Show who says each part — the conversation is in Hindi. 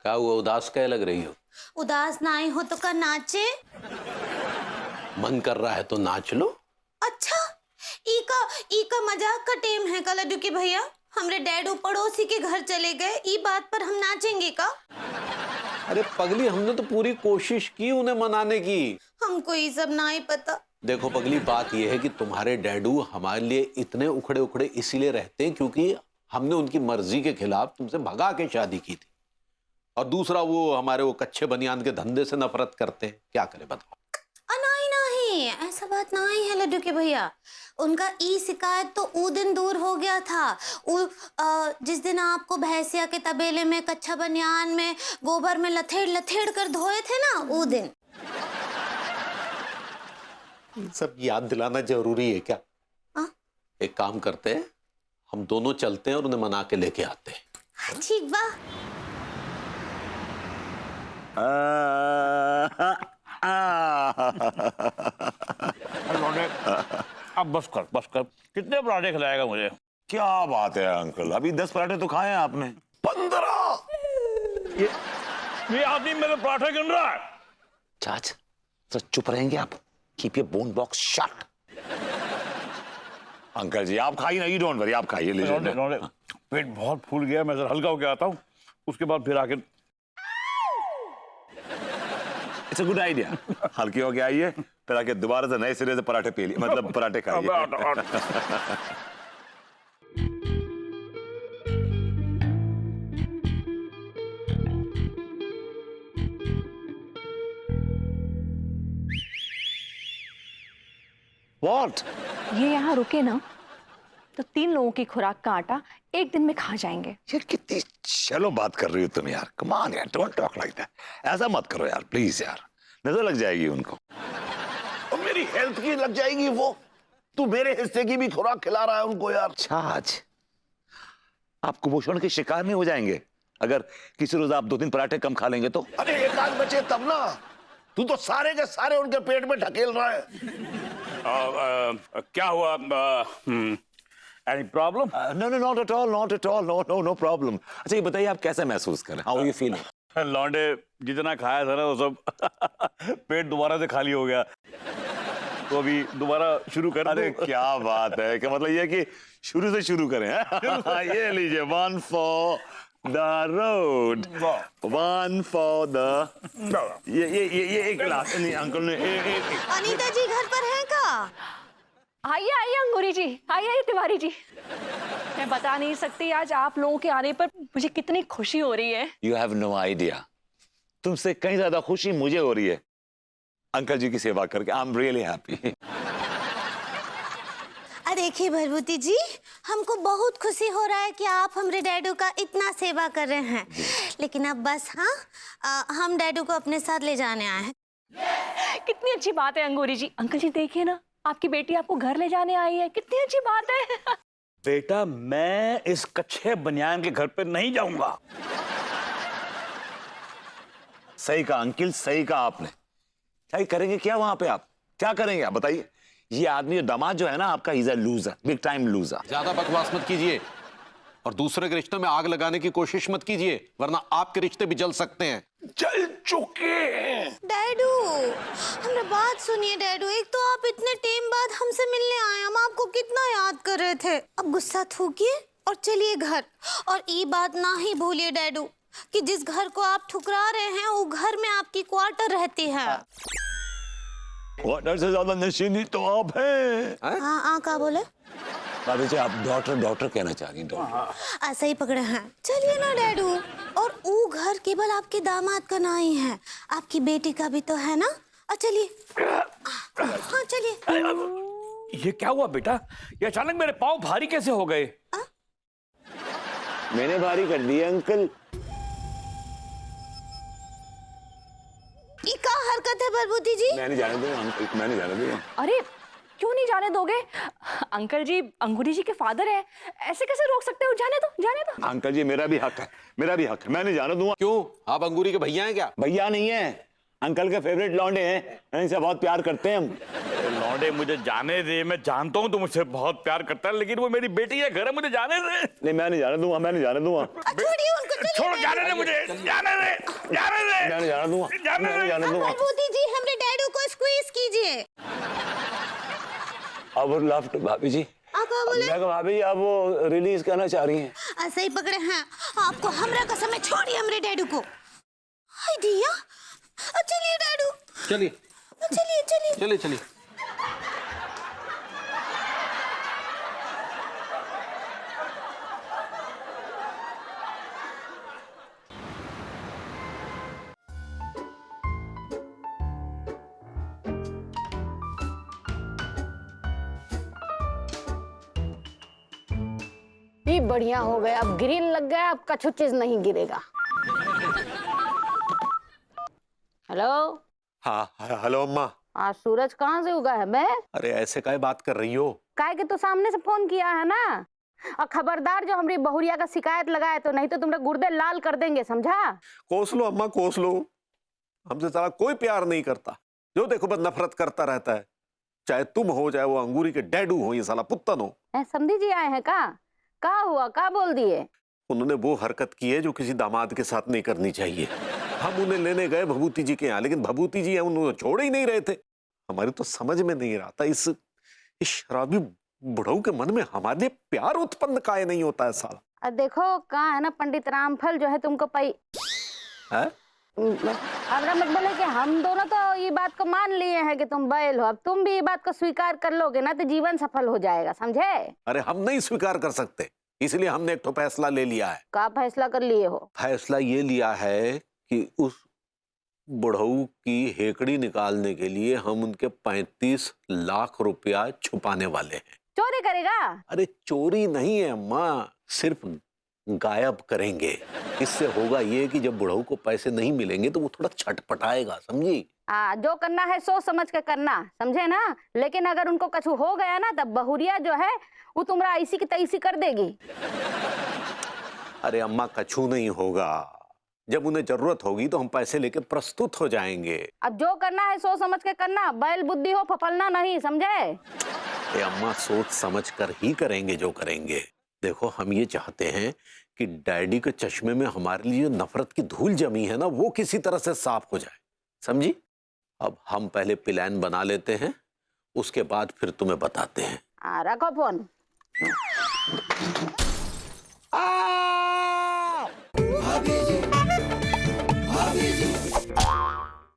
Speaker 1: क्या हुआ, उदास क्या लग रही हो?
Speaker 2: उदास ना आई हो तो का नाचे?
Speaker 1: मन कर रहा है तो नाच लो।
Speaker 2: अच्छा, ई का मजाक का टेम है का लड्डू के भैया? हमरे डैडू पड़ोसी के घर चले गए, ई बात पर हम नाचेंगे का?
Speaker 1: अरे पगली, हमने तो पूरी कोशिश की उन्हें मनाने की।
Speaker 2: हमको ये सब ना ही पता।
Speaker 1: देखो पगली, बात यह है कि तुम्हारे डैडू हमारे लिए इतने उखड़े उखड़े इसीलिए रहते हैं क्योंकि हमने उनकी मर्जी के खिलाफ तुमसे भगा के शादी की थी। और दूसरा, वो हमारे वो कच्चे बनियान के धंधे से नफरत करते हैं। क्या करे बताओ?
Speaker 2: नहीं, ऐसा बात ना ही है लड्डू के भैया। उनका ई शिकायत तो ऊ दिन दूर हो गया था। जिस दिन आपको भैंसिया के तबेले में कच्चा बनियान में गोबर में लथेड़ लथेड़ कर धोए थे ना, ऊ दिन।
Speaker 1: सब याद दिलाना जरूरी है क्या? एक काम करते हैं, हम दोनों चलते हैं और उन्हें मना के लेके आते हैं।
Speaker 2: ठीक बा।
Speaker 3: अब बस कर। कितने पराठे खिलाएगा मुझे?
Speaker 4: क्या बात है अंकल, अभी 10 पराठे तो खाए हैं आपने। 15!
Speaker 3: ये आदमी मेरे पराठे गिन रहा है।
Speaker 4: चाच, तो चुप रहेंगे आप? Keep your bone box shut. Uncle ji आप खाइए ना, यू डोंट वरी, आप खाइए। लीजिए।
Speaker 3: पेट बहुत फूल गया, मैं जरा हल्का होके आता हूँ, उसके बाद फिर आके।
Speaker 4: It's a good idea. हल्के होके आइए, फिर आके दोबारा से नए सिरे से पराठे पी लिए, मतलब पराठे खाइए। What?
Speaker 5: ये यहाँ रुके ना तो 3 लोगों की खुराक का आटा एक दिन में खा जाएंगे।
Speaker 4: यार कितनी चलो बात कर रही हो तुम यार। कम ऑन यार, डोंट टॉक लाइक दैट। ऐसा मत करो यार प्लीज यार, नजर लग जाएगी उनको और मेरी हेल्थ की लग जाएगी। वो तू मेरे हिस्से की भी खुराक खिला रहा है उनको यार। छाछ, आप कुपोषण के शिकार नहीं हो जाएंगे अगर किसी रोज आप 2-3 पराठे कम खा लेंगे तो? अरे एक आध बचे तब ना, तू तो सारे के सारे उनके पेट में ढकेल रहा है।
Speaker 3: क्या हुआ? Any problem?
Speaker 4: No not at all, no problem. अच्छा ये बताइए आप कैसे महसूस कर रहे हैं? How you feeling?
Speaker 3: लौंडे जितना खाया था ना वो सब पेट दोबारा से खाली हो गया, तो अभी दोबारा शुरू कर।
Speaker 4: अरे क्या बात है, क्या मतलब ये कि शुरू से शुरू करें? ये लीजिए, 1 for the road, 1 for the ये एक गिलास। नहीं अंकल ने
Speaker 2: अनीता जी घर पर हैं का?
Speaker 5: आइए अंगूरी जी, आइए तिवारी जी। मैं बता नहीं सकती आज आप लोगों के आने पर मुझे कितनी खुशी हो रही है।
Speaker 4: यू हैव नो आइडिया, तुमसे कहीं ज्यादा खुशी मुझे हो रही है अंकल जी की सेवा करके। I am really happy.
Speaker 2: देखिए भरभूति जी, हमको बहुत खुशी हो रहा है कि आप हमारे डैडू का इतना सेवा कर रहे हैं, लेकिन अब बस हम डैडू को अपने साथ ले जाने आए हैं।
Speaker 5: कितनी अच्छी बात है अंगूरी जी। अंकल जी देखिए ना, आपकी बेटी आपको घर ले जाने आई है, कितनी अच्छी बात है।
Speaker 3: बेटा मैं इस कच्चे बनियान के घर पे नहीं जाऊंगा।
Speaker 4: सही कहा अंकिल, सही कहा आपने। क्या करेंगे, क्या वहां पे आप क्या करेंगे आप बताइए? ये आदमी दामाद जो है ना आपका, is a loser, big time loser.
Speaker 1: ज्यादा बकवास मत कीजिए और दूसरे के रिश्ते में आग लगाने की कोशिश मत कीजिए, वरना आपके रिश्ते भी जल सकते हैं।
Speaker 4: जल चुके हैं।
Speaker 2: डैडू हमारी बात सुनिए डैडू, एक तो आप इतने टाइम बाद हमसे मिलने आए, हम आपको कितना याद कर रहे थे। अब गुस्सा थूकिए और चलिए घर। और ये बात ना ही भूलिए डैडू कि जिस घर को आप ठुकरा रहे हैं वो घर में आपकी क्वार्टर रहती है।
Speaker 4: क्वार्टर से ज्यादा नशीली तो आप हैं।
Speaker 2: हाँ क्या बोले?
Speaker 4: भाभी जी आप डॉक्टर कहना चाह रही हैं?
Speaker 2: ऐसा ही पकड़े हैं। चलिए ना डैडू। और वो घर केवल आपके दामाद का नहीं है, आपकी बेटी का भी तो है ना। चलिए। हाँ चलिए।
Speaker 3: ये क्या हुआ बेटा? ये अचानक मेरे पाँव भारी कैसे हो गए?
Speaker 4: मैंने भारी कर दिए अंकल।
Speaker 2: ये क्या हरकत है भरभूति जी?
Speaker 4: मैं नहीं जाने दूंगा अंकल, मैं नहीं जाने दूंगा।
Speaker 5: अरे क्यों नहीं जाने दोगे? अंकल जी अंगूरी जी के फादर है, ऐसे कैसे रोक सकते हो? जाने दो।
Speaker 4: अंकल जी मेरा भी हक है, मैं नहीं जाने दूंगा।
Speaker 1: क्यों, आप अंगूरी के भैया हैं क्या?
Speaker 4: भैया नहीं है, अंकल के फेवरेट लौंडे हैं, इनसे बहुत प्यार करते हैं हम।
Speaker 3: लौंडे मुझे जाने दे, मैं जानता हूँ तो मुझसे बहुत प्यार करता है, लेकिन वो मेरी बेटी है, घर है, मुझे जाने दे।
Speaker 4: नहीं मैं नहीं जाने दूंगा,
Speaker 2: छोड़िए उनको,
Speaker 3: छोड़ो, जाने दे मुझे, जाने दे, जाने दे।
Speaker 4: मैं नहीं जाने दूंगा, मैं नहीं जाने दूंगा।
Speaker 2: प्रभुति जी हमरे डैडू को स्क्वीज कीजिए।
Speaker 4: अब लेफ्ट भाभी जी,
Speaker 2: आप क्या बोले?
Speaker 4: मैं कहा भाभी जी आप वो रिलीज करना चाह रही हैं।
Speaker 2: ऐसे ही पकड़े हैं आपको, हमरा कसम है, छोड़िए हमरे डैडू को। हाय दिया, चलिए डैडू,
Speaker 1: चलिए
Speaker 2: चलिए चलिए।
Speaker 1: चलिए चलिए।
Speaker 6: ये बढ़िया हो गया, अब ग्रिल लग गया, अब कछु चीज नहीं गिरेगा। हेलो,
Speaker 1: हाँ हेलो अम्मा।
Speaker 6: आज सूरज कहाँ से उगा है बे?
Speaker 1: अरे ऐसे काहे बात कर रही हो?
Speaker 6: काहे के तो सामने से फोन किया है ना। और खबरदार जो हमारी बहुरिया का शिकायत लगाए तो नहीं तो तुम्हारे गुर्दे लाल कर देंगे, समझा?
Speaker 1: कोस लो अम्मा, कोस लो। हमसे साला कोई प्यार नहीं करता, जो देखो बस नफरत करता रहता है। चाहे तुम हो, चाहे वो अंगूरी के डैडू हो, ये साला पुत्तन हो।
Speaker 6: समधी जी आए हैं का हुआ, का बोल दिए?
Speaker 1: उन्होंने वो हरकत की है जो किसी दामाद के साथ नहीं करनी चाहिए। हम उन्हें लेने गए भभूति जी के यहाँ, लेकिन भभूति जी उन्होंने छोड़ ही नहीं रहे थे। हमारी तो समझ में नहीं रहा था इस शराबी बुढ़ऊ के मन में हमारे लिए प्यार उत्पन्न काहे नहीं होता है साला।
Speaker 6: अब देखो कहा है ना, पंडित रामफल जो है तुमको
Speaker 1: है?
Speaker 6: हमरा मत बोले कि हम दोनों तो ये बात को मान लिए हैं कि तुम बैल हो, अब तुम भी ये बात को स्वीकार कर लोगे ना तो जीवन सफल हो जाएगा, समझे?
Speaker 1: अरे हम नहीं स्वीकार कर सकते, इसलिए हमने एक तो फैसला ले लिया है।
Speaker 6: का फैसला कर लिए हो?
Speaker 1: फैसला ये लिया है कि उस बुढ़ऊ की हेकड़ी निकालने के लिए हम उनके 35 लाख रुपया छुपाने वाले हैं।
Speaker 6: चोरी करेगा?
Speaker 1: अरे चोरी नहीं है अम्मा, सिर्फ गायब करेंगे। इससे होगा ये कि जब बुढ़ऊ को पैसे नहीं मिलेंगे तो वो थोड़ा छटपटाएगा, समझी?
Speaker 6: जो करना है सोच समझ के करना, समझे ना? लेकिन अगर उनको कछु हो गया ना तब बहुरिया जो है वो तुम्हारा ऐसी की तैसी कर देगी।
Speaker 1: अरे अम्मा कछु नहीं होगा, जब उन्हें जरूरत होगी तो हम पैसे लेके प्रस्तुत हो जाएंगे।
Speaker 6: अब जो करना है सोच समझ के करना, बैल बुद्धि हो फफलना नहीं, समझे?
Speaker 1: अरे अम्मा सोच समझ कर ही करेंगे जो करेंगे। देखो हम ये चाहते हैं कि डैडी के चश्मे में हमारे लिए नफरत की धूल जमी है ना, वो किसी तरह से साफ हो जाए, समझी? अब हम पहले प्लान बना लेते हैं, उसके बाद फिर तुम्हें बताते हैं।
Speaker 6: रखो फोन।